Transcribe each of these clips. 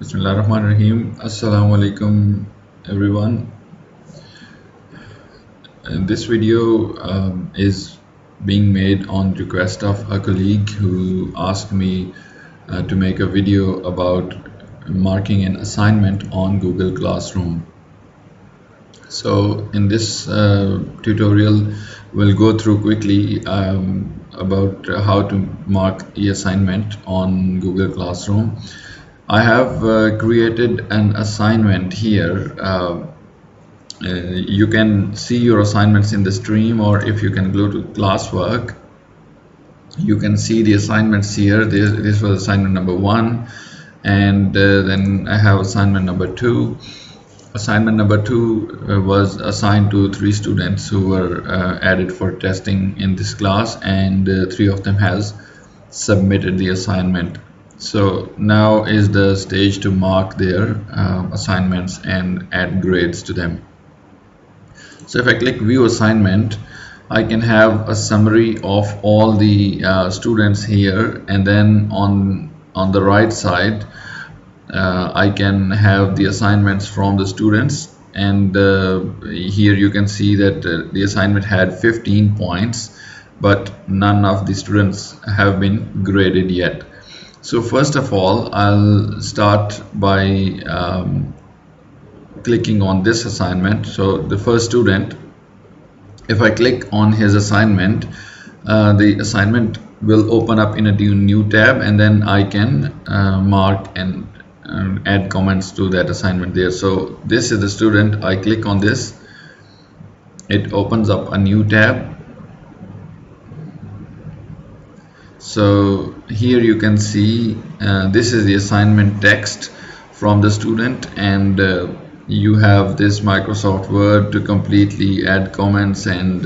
Bismillahirrahmanirrahim. Assalamu alaikum everyone. This video is being made on request of a colleague who asked me to make a video about marking an assignment on Google Classroom. So in this tutorial we'll go through quickly about how to mark the assignment on Google Classroom. I have created an assignment here. You can see your assignments in the stream, or if you can go to classwork, you can see the assignments here. This was assignment number 1, and then I have assignment number 2. Assignment number 2 was assigned to 3 students who were added for testing in this class, and 3 of them has submitted the assignment. So now is the stage to mark their assignments and add grades to them. So if I click view assignment, I can have a summary of all the students here, and then on the right side I can have the assignments from the students, and here you can see that the assignment had 15 points, but none of the students have been graded yet. So first of all, I'll start by clicking on this assignment. So the first student, if I click on his assignment, the assignment will open up in a new tab, and then I can mark and add comments to that assignment there. So this is the student. I click on this, it opens up a new tab. So here you can see this is the assignment text from the student, and you have this Microsoft Word to completely add comments and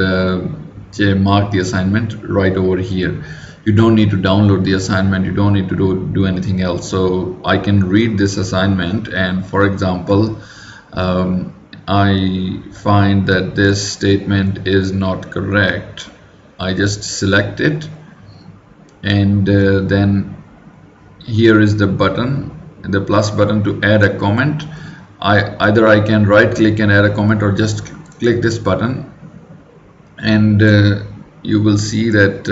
mark the assignment right over here. You don't need to download the assignment, you don't need to do anything else. So I can read this assignment, and for example, I find that this statement is not correct. I just select it, and then here is the button, the plus button, to add a comment. Either I can right click and add a comment, or just click this button, and you will see that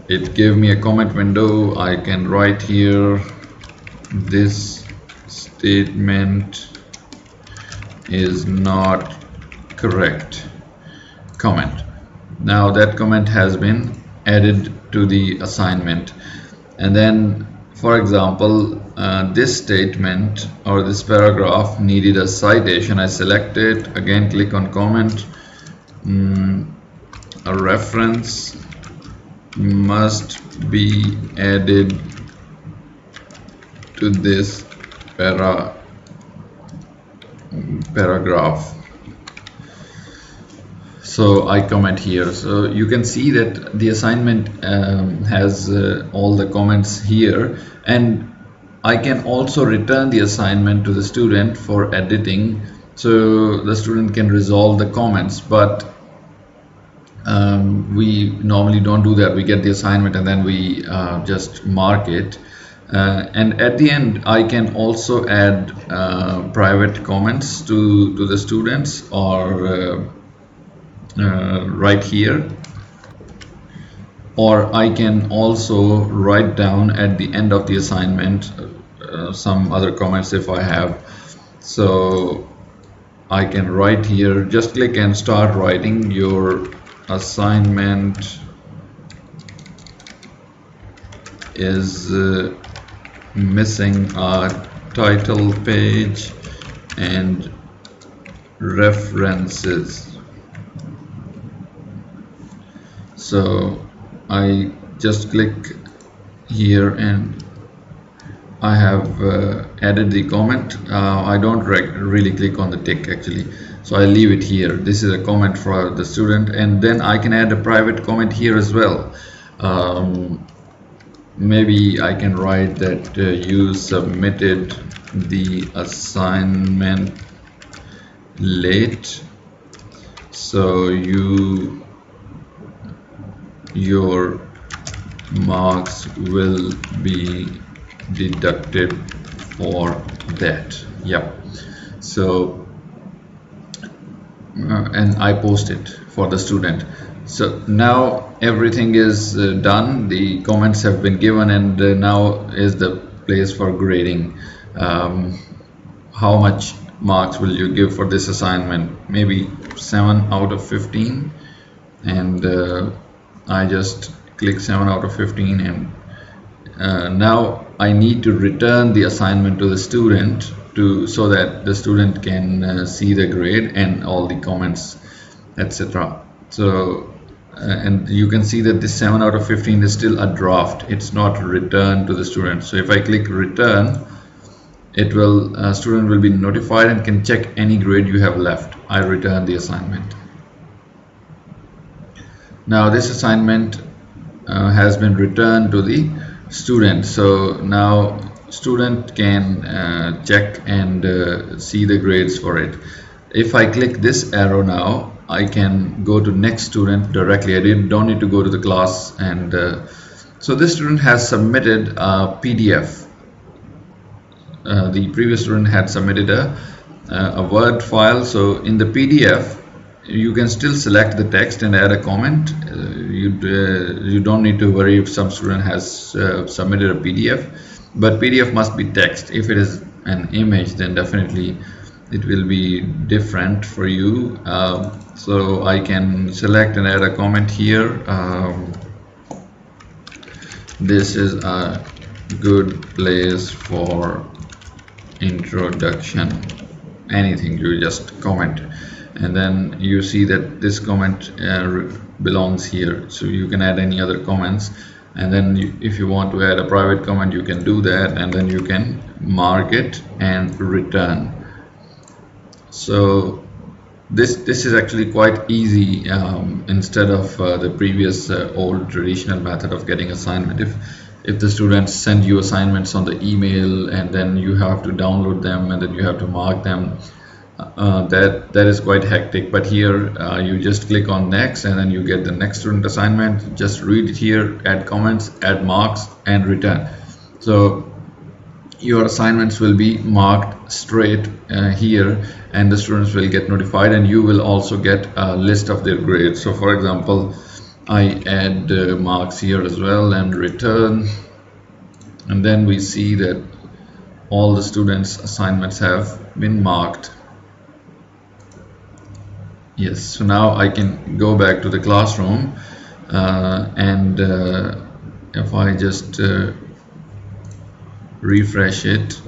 it gave me a comment window. I can write here, this statement is not correct, comment. Now that comment has been added to the assignment. And then for example, this statement or this paragraph needed a citation. I select it, again click on comment. A reference must be added to this paragraph. So I comment here. So you can see that the assignment has all the comments here, and I can also return the assignment to the student for editing, so the student can resolve the comments. But we normally don't do that. We get the assignment and then we just mark it, and at the end I can also add private comments to the students, or right here, or I can also write down at the end of the assignment some other comments if I have. So I can write here, just click and start writing. Your assignment is missing a title page and references. So I just click here and I have added the comment. I don't really click on the tick actually, so I leave it here. This is a comment for the student, and then I can add a private comment here as well. Maybe I can write that you submitted the assignment late, so your marks will be deducted for that. Yep. So and I post it for the student. So now everything is done, the comments have been given, and now is the place for grading. How much marks will you give for this assignment? Maybe 7 out of 15, and I just click 7 out of 15, and now I need to return the assignment to the student so that the student can see the grade and all the comments, etc. So and you can see that this 7 out of 15 is still a draft, it's not returned to the student. So if I click return, it will student will be notified and can check any grade you have left. I return the assignment. Now this assignment has been returned to the student, so now student can check and see the grades for it. If I click this arrow now, I can go to next student directly. I don't need to go to the class. And so this student has submitted a PDF. The previous student had submitted a Word file. So in the PDF you can still select the text and add a comment. You don't need to worry if some student has submitted a PDF, but PDF must be text. If it is an image, then definitely it will be different for you. So I can select and add a comment here. This is a good place for introduction. Anything, you just comment, and then you see that this comment belongs here. So you can add any other comments, and then if you want to add a private comment, you can do that, and then you can mark it and return. So this is actually quite easy, instead of the previous old traditional method of getting assignment. If the students send you assignments on the email and then you have to download them and then you have to mark them, that is quite hectic. But here you just click on next, and then you get the next student assignment. Just read it here, add comments, add marks, and return. So your assignments will be marked straight here, and the students will get notified, and you will also get a list of their grades. So for example, I add marks here as well and return, and then we see that all the students' assignments have been marked. Yes, so now I can go back to the classroom, and if I just refresh it,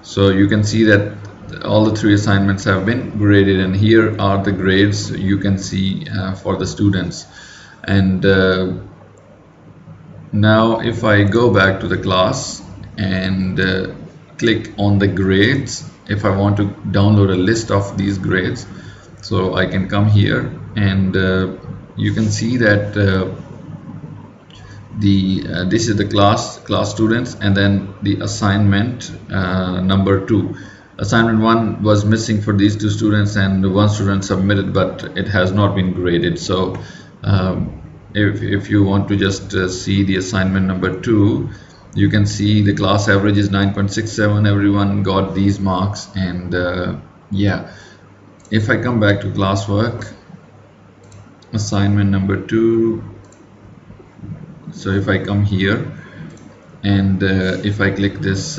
so you can see that all the 3 assignments have been graded, and here are the grades you can see for the students. And now if I go back to the class and click on the grades, if I want to download a list of these grades, so I can come here, and you can see that this is the class students, and then the assignment number 2. Assignment 1 was missing for these 2 students, and 1 student submitted, but it has not been graded. So if you want to just see the assignment number 2, you can see the class average is 9.67. everyone got these marks. And yeah, if I come back to classwork, assignment number 2, so if I come here and if I click this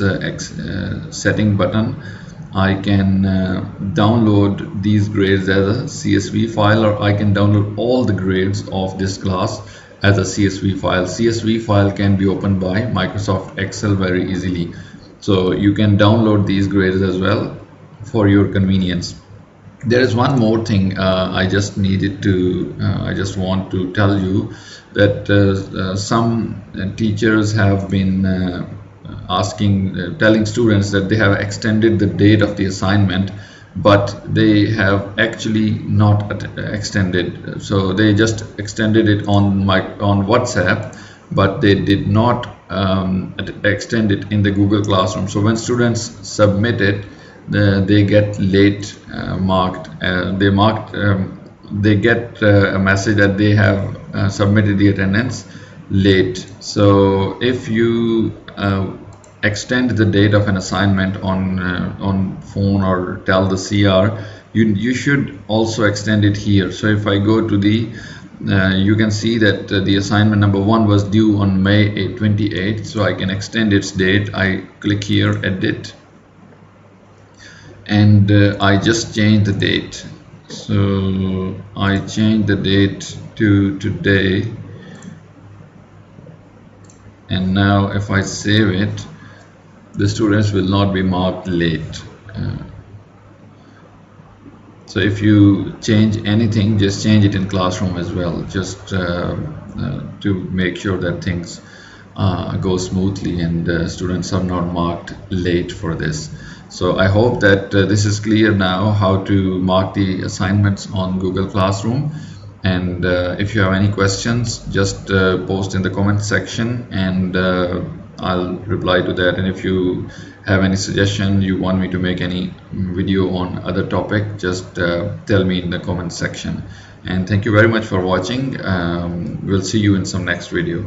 setting button, I can download these grades as a CSV file, or I can download all the grades of this class as a CSV file. CSV file can be opened by Microsoft Excel very easily, so you can download these grades as well for your convenience. There is one more thing I just want to tell you, that some teachers have been telling students that they have extended the date of the assignment, but they have actually not extended. So they just extended it on WhatsApp, but they did not extend it in the Google Classroom. So when students submit it, they get late marked. They marked they get a message that they have submitted the attendance late. So if you extend the date of an assignment on phone or tell the CR, you should also extend it here. So if I go to the you can see that the assignment number 1 was due on May 28th, so I can extend its date. I click here, edit, and I just change the date. So I change the date to today, and now if I save it, the students will not be marked late. So if you change anything, just change it in Classroom as well, just to make sure that things go smoothly and students are not marked late for this. So I hope that this is clear now, how to mark the assignments on Google Classroom. And if you have any questions, just post in the comment section, and I'll reply to that. And if you have any suggestion, you want me to make any video on other topic, just tell me in the comment section. And thank you very much for watching. We'll see you in some next video.